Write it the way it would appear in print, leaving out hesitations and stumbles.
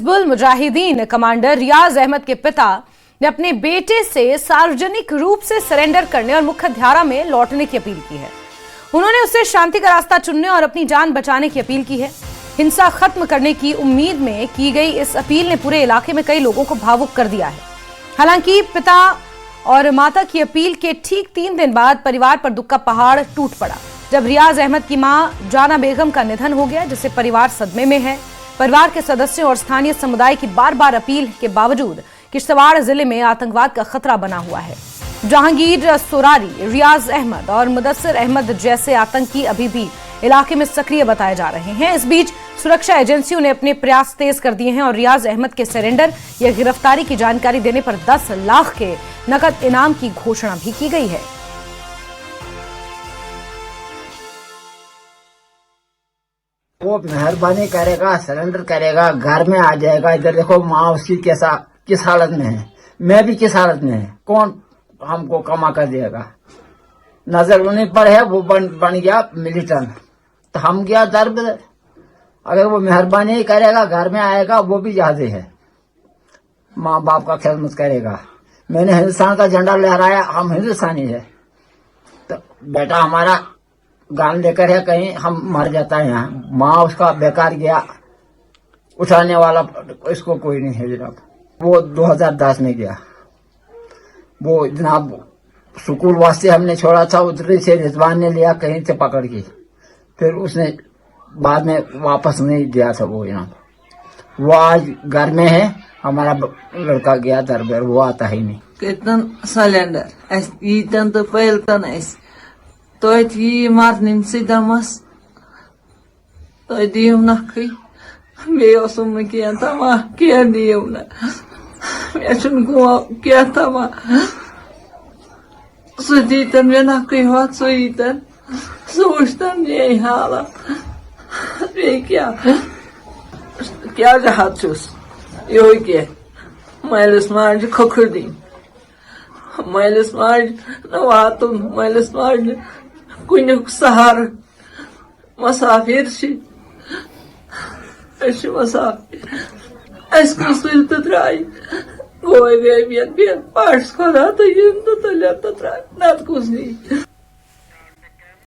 Hizbul Mujahideen commander रियाज अहमद के पिता ने अपने बेटे से सार्वजनिक रूप से सरेंडर करने और मुख्यधारा में लौटने की अपील की है। उन्होंने उससे शांति का रास्ता चुनने और अपनी जान बचाने की अपील की है। हिंसा खत्म करने की उम्मीद में की गई इस अपील ने पूरे इलाके में कई लोगों को भावुक कर दिया है। हालांकि पिता और माता की अपील के ठीक 3 दिन बाद परिवार पर दुख का पहाड़ टूट पड़ा जब रियाज अहमद की मां जाना बेगम का निधन हो गया, जिससे परिवार सदमे में है। परिवार के सदस्यों और स्थानीय समुदाय की बार बार अपील के बावजूद किश्तवाड़ जिले में आतंकवाद का खतरा बना हुआ है। जहांगीर सोरारी, रियाज अहमद और मुदस्सिर अहमद जैसे आतंकी अभी भी इलाके में सक्रिय बताए जा रहे हैं। इस बीच सुरक्षा एजेंसियों ने अपने प्रयास तेज कर दिए हैं और रियाज अहमद के सरेंडर या गिरफ्तारी की जानकारी देने पर 10 लाख के नकद इनाम की घोषणा भी की गई है। वो मेहरबानी करेगा, सरेंडर करेगा, घर में आ जाएगा। इधर देखो माँ उसकी किस हालत में है, मैं भी किस हालत में है। कौन हमको कमा कर देगा? नजर उन्हीं पर है। वो बन गया मिलिटेंट, तो हम गया दर्द। अगर वो मेहरबानी करेगा, घर में आएगा, वो भी ज्यादा है। माँ बाप का खिदमत करेगा। मैंने हिंदुस्तान का झंडा लहराया, हम हिंदुस्तानी है। तो बेटा हमारा गान लेकर है, कहीं हम मर जाता है यहाँ। माँ उसका बेकार गया, उठाने वाला इसको कोई नहीं है जनाब। वो 2010 में गया। वो जनाब स्कूल वास्ते हमने छोड़ा था, उधर से रिजवान ने लिया कहीं से पकड़ के, फिर उसने बाद में वापस नहीं दिया था वो जनाब। वो आज घर में है। हमारा लड़का गया दरबार, वो आता ही नहीं। कितना सिलेंडर ईतन तो पहलतन तो मारने से दमस तो दियो नखी बेसुम किया तमा क्या दियो ना क्या तमा सुजीतन में नखी हो सुईतन सोचतन ये हाला क्या जहाज चुस यो के माइलस मार्ज खोखुदी माइलस मार्ज नवातुम माइलस मार्ज कुछ सहार मसाफिर मसाफिर इसको सुलत त्राई गोए गए बियन पार्ट्स को ना तो ये तो ले तो त्राई ना कुछ नहीं।